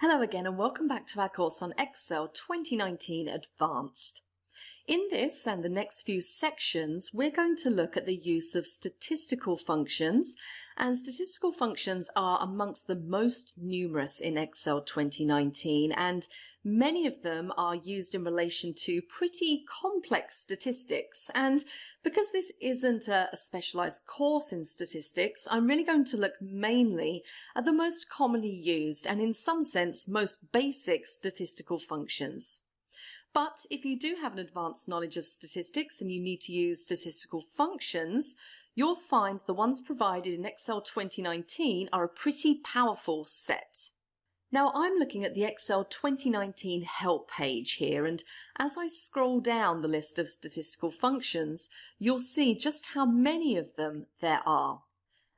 Hello again and welcome back to our course on Excel 2019 Advanced. In this and the next few sections, we're going to look at the use of statistical functions, and statistical functions are amongst the most numerous in Excel 2019, and many of them are used in relation to pretty complex statistics. And because this isn't a specialized course in statistics, I'm really going to look mainly at the most commonly used and in some sense most basic statistical functions. But if you do have an advanced knowledge of statistics and you need to use statistical functions, you'll find the ones provided in Excel 2019 are a pretty powerful set. Now I'm looking at the Excel 2019 help page here, and as I scroll down the list of statistical functions, you'll see just how many of them there are.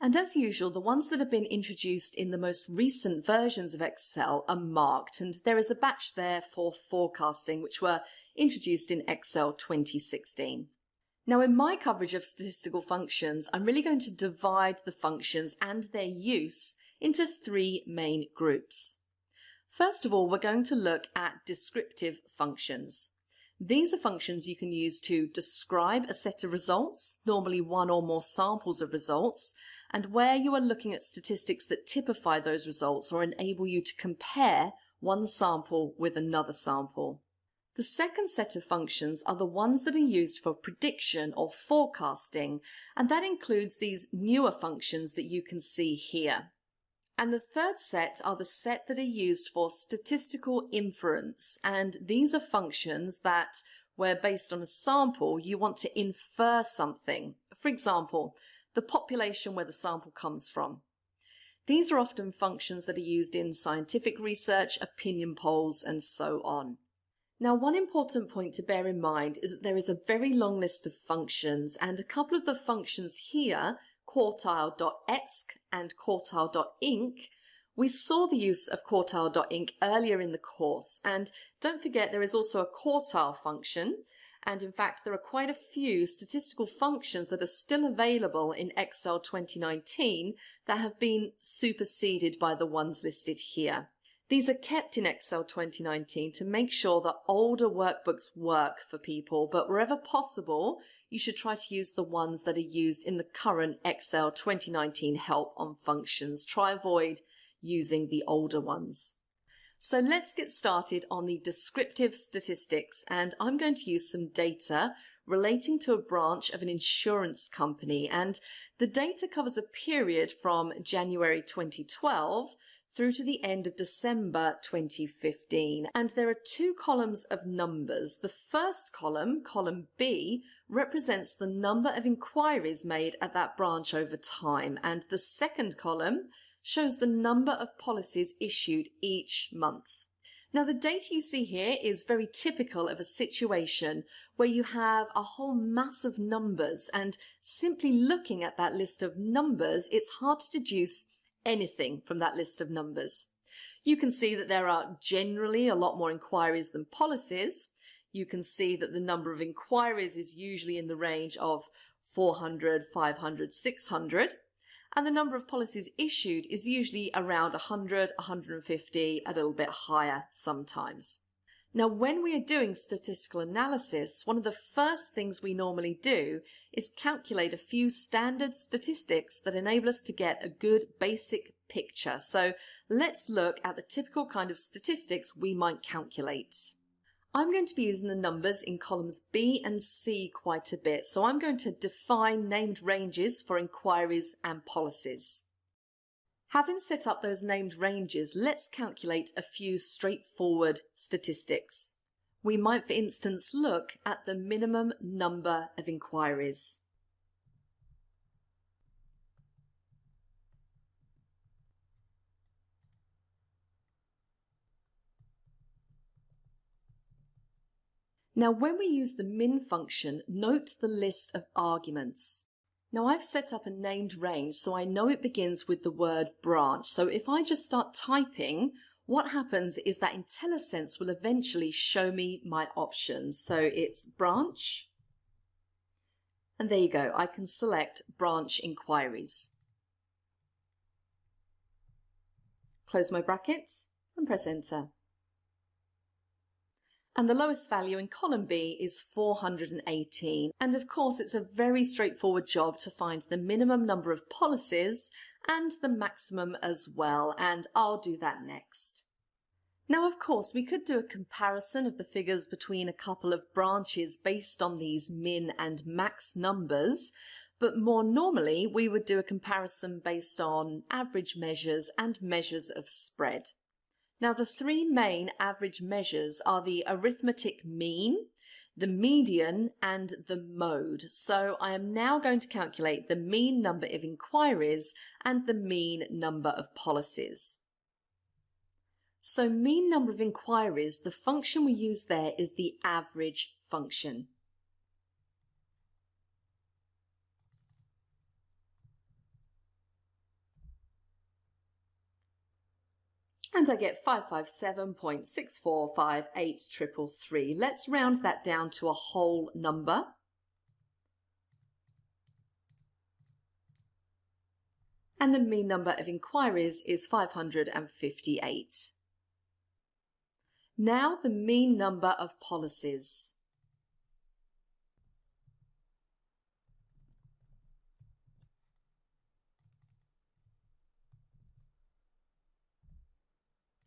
And as usual, the ones that have been introduced in the most recent versions of Excel are marked, and there is a batch there for forecasting, which were introduced in Excel 2016. Now in my coverage of statistical functions, I'm really going to divide the functions and their use into three main groups. First of all, we're going to look at descriptive functions. These are functions you can use to describe a set of results, normally one or more samples of results, and where you are looking at statistics that typify those results or enable you to compare one sample with another sample. The second set of functions are the ones that are used for prediction or forecasting, and that includes these newer functions that you can see here. And the third set are the set that are used for statistical inference, and these are functions that, where based on a sample, you want to infer something. For example, the population where the sample comes from. These are often functions that are used in scientific research, opinion polls, and so on. Now, one important point to bear in mind is that there is a very long list of functions, and a couple of the functions here, quartile.exc and quartile.inc, we saw the use of quartile.inc earlier in the course, and don't forget there is also a quartile function, and in fact there are quite a few statistical functions that are still available in Excel 2019 that have been superseded by the ones listed here. These are kept in Excel 2019 to make sure that older workbooks work for people, but wherever possible, you should try to use the ones that are used in the current Excel 2019 help on functions. Try avoid using the older ones. So let's get started on the descriptive statistics, and I'm going to use some data relating to a branch of an insurance company, and the data covers a period from January 2012 through to the end of December 2015, and there are two columns of numbers. The first column, column B, represents the number of inquiries made at that branch over time, and the second column shows the number of policies issued each month. Now the data you see here is very typical of a situation where you have a whole mass of numbers, and simply looking at that list of numbers, it's hard to deduce anything from that list of numbers. You can see that there are generally a lot more inquiries than policies. You can see that the number of inquiries is usually in the range of 400, 500, 600. And the number of policies issued is usually around 100, 150, a little bit higher sometimes. Now, when we are doing statistical analysis, one of the first things we normally do is calculate a few standard statistics that enable us to get a good basic picture. So let's look at the typical kind of statistics we might calculate. I'm going to be using the numbers in columns B and C quite a bit, so I'm going to define named ranges for inquiries and policies. Having set up those named ranges, let's calculate a few straightforward statistics. We might, for instance, look at the minimum number of inquiries. Now, when we use the min function, note the list of arguments. Now, I've set up a named range, so I know it begins with the word branch. So if I just start typing, what happens is that IntelliSense will eventually show me my options. So it's branch, and there you go. I can select branch inquiries. Close my brackets. and press enter. And the lowest value in column B is 418. And of course, it's a very straightforward job to find the minimum number of policies and the maximum as well, and I'll do that next. Now, of course, we could do a comparison of the figures between a couple of branches based on these min and max numbers, but more normally we would do a comparison based on average measures and measures of spread. Now, the three main average measures are the arithmetic mean, the median, and the mode. So I am now going to calculate the mean number of inquiries and the mean number of policies. So mean number of inquiries, the function we use there is the average function. And I get 557.6458333. Let's round that down to a whole number. And the mean number of inquiries is 558. Now the mean number of policies.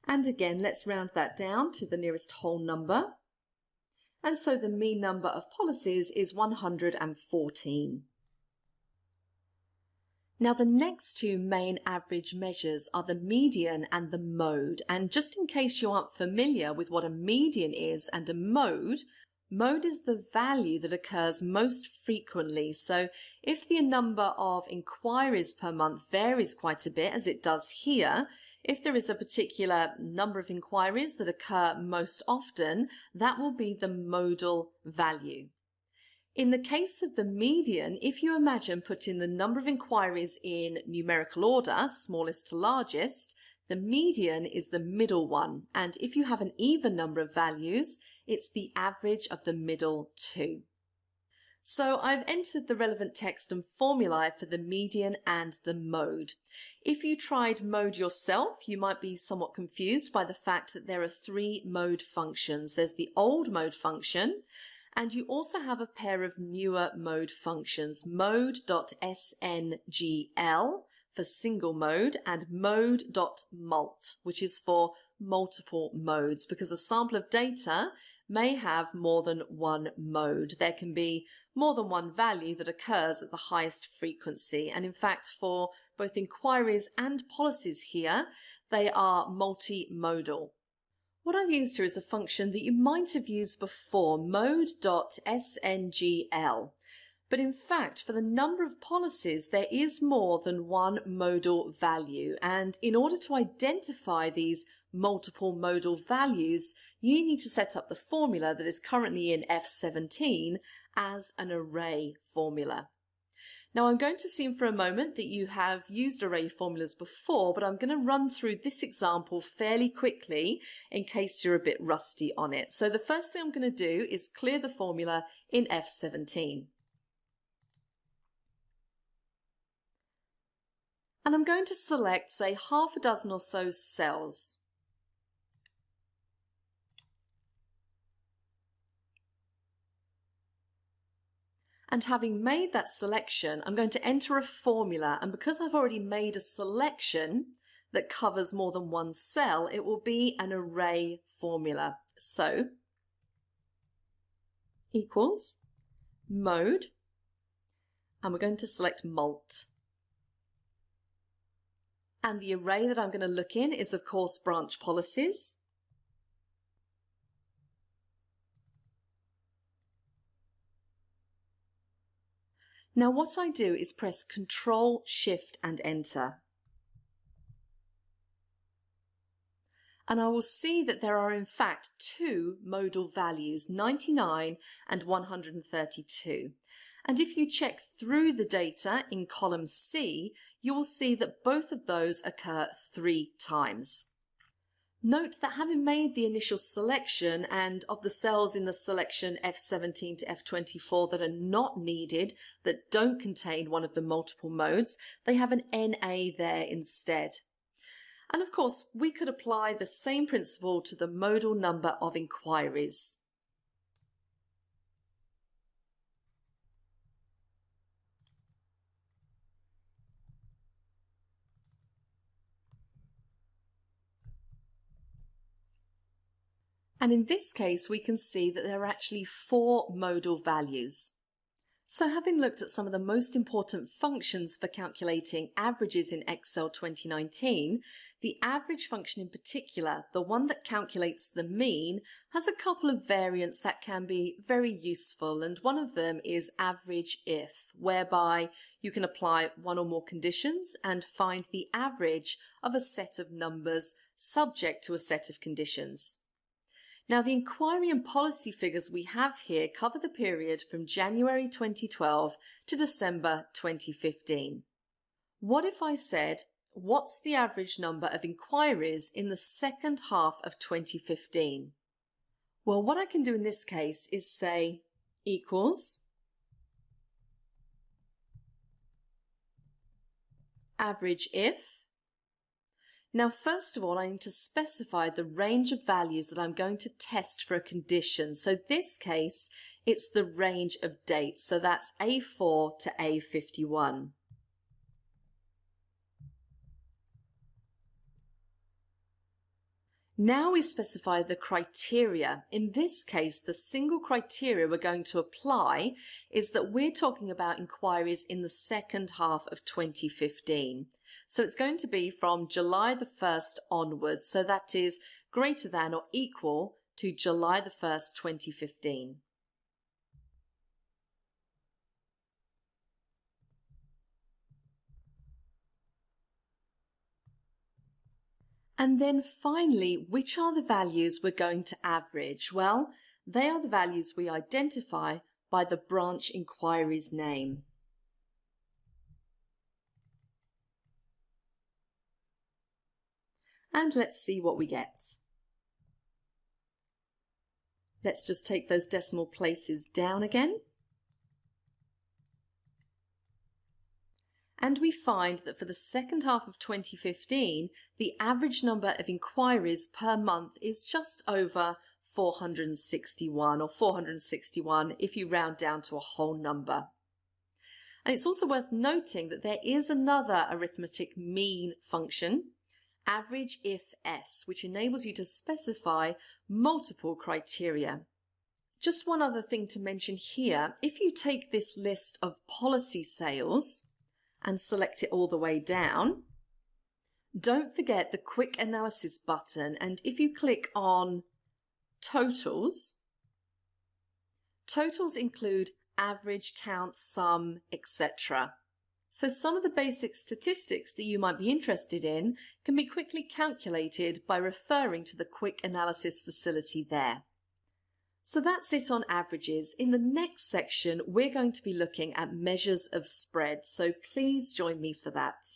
And again, let's round that down to the nearest whole number. And so the mean number of policies is 114. Now the next two main average measures are the median and the mode. And just in case you aren't familiar with what a median is and a mode, mode is the value that occurs most frequently. So if the number of inquiries per month varies quite a bit, as it does here, if there is a particular number of inquiries that occur most often, that will be the modal value. In the case of the median, if you imagine putting the number of inquiries in numerical order, smallest to largest, the median is the middle one. And if you have an even number of values, it's the average of the middle two. So I've entered the relevant text and formulae for the median and the mode. If you tried mode yourself, you might be somewhat confused by the fact that there are three mode functions. There's the old mode function, and you also have a pair of newer mode functions, mode.sngl for single mode and mode.mult, which is for multiple modes, because a sample of data may have more than one mode. There can be more than one value that occurs at the highest frequency. And in fact, for both inquiries and policies here, they are multimodal. What I've used here is a function that you might have used before, mode.sngl. But in fact, for the number of policies, there is more than one modal value. And in order to identify these multiple modal values, you need to set up the formula that is currently in F17 as an array formula. Now I'm going to assume for a moment that you have used array formulas before, but I'm going to run through this example fairly quickly in case you're a bit rusty on it. So the first thing I'm going to do is clear the formula in F17. And I'm going to select, say, half a dozen or so cells. And having made that selection, I'm going to enter a formula. And because I've already made a selection that covers more than one cell, it will be an array formula. So, equals mode, and we're going to select mult. And the array that I'm going to look in is, of course, branch policies. Now what I do is press Control, Shift and Enter. And I will see that there are in fact two modal values, 99 and 132. And if you check through the data in column C, you will see that both of those occur 3 times. Note that having made the initial selection and of the cells in the selection F17 to F24 that are not needed, that don't contain one of the multiple modes, they have an NA there instead. And of course, we could apply the same principle to the modal number of inquiries. And in this case, we can see that there are actually 4 modal values. So having looked at some of the most important functions for calculating averages in Excel 2019, the average function in particular, the one that calculates the mean, has a couple of variants that can be very useful, and one of them is average if, whereby you can apply one or more conditions and find the average of a set of numbers subject to a set of conditions. Now, the inquiry and policy figures we have here cover the period from January 2012 to December 2015. What if I said, what's the average number of inquiries in the second half of 2015? Well, what I can do in this case is say equals average if. Now, first of all, I need to specify the range of values that I'm going to test for a condition. So this case, it's the range of dates. So that's A4 to A51. Now we specify the criteria. In this case, the single criteria we're going to apply is that we're talking about inquiries in the second half of 2015. So it's going to be from July the 1st onwards, so that is greater than or equal to July the 1st, 2015. And then finally, which are the values we're going to average? Well, they are the values we identify by the branch inquiry's name. And let's see what we get. Let's just take those decimal places down again. And we find that for the second half of 2015, the average number of inquiries per month is just over 461, or 461 if you round down to a whole number. And it's also worth noting that there is another arithmetic mean function, average if s, which enables you to specify multiple criteria. Just one other thing to mention here, if you take this list of policy sales and select it all the way down, don't forget the quick analysis button, and if you click on totals, totals include average, count, sum, etc. So some of the basic statistics that you might be interested in can be quickly calculated by referring to the quick analysis facility there. So that's it on averages. In the next section, we're going to be looking at measures of spread, so please join me for that.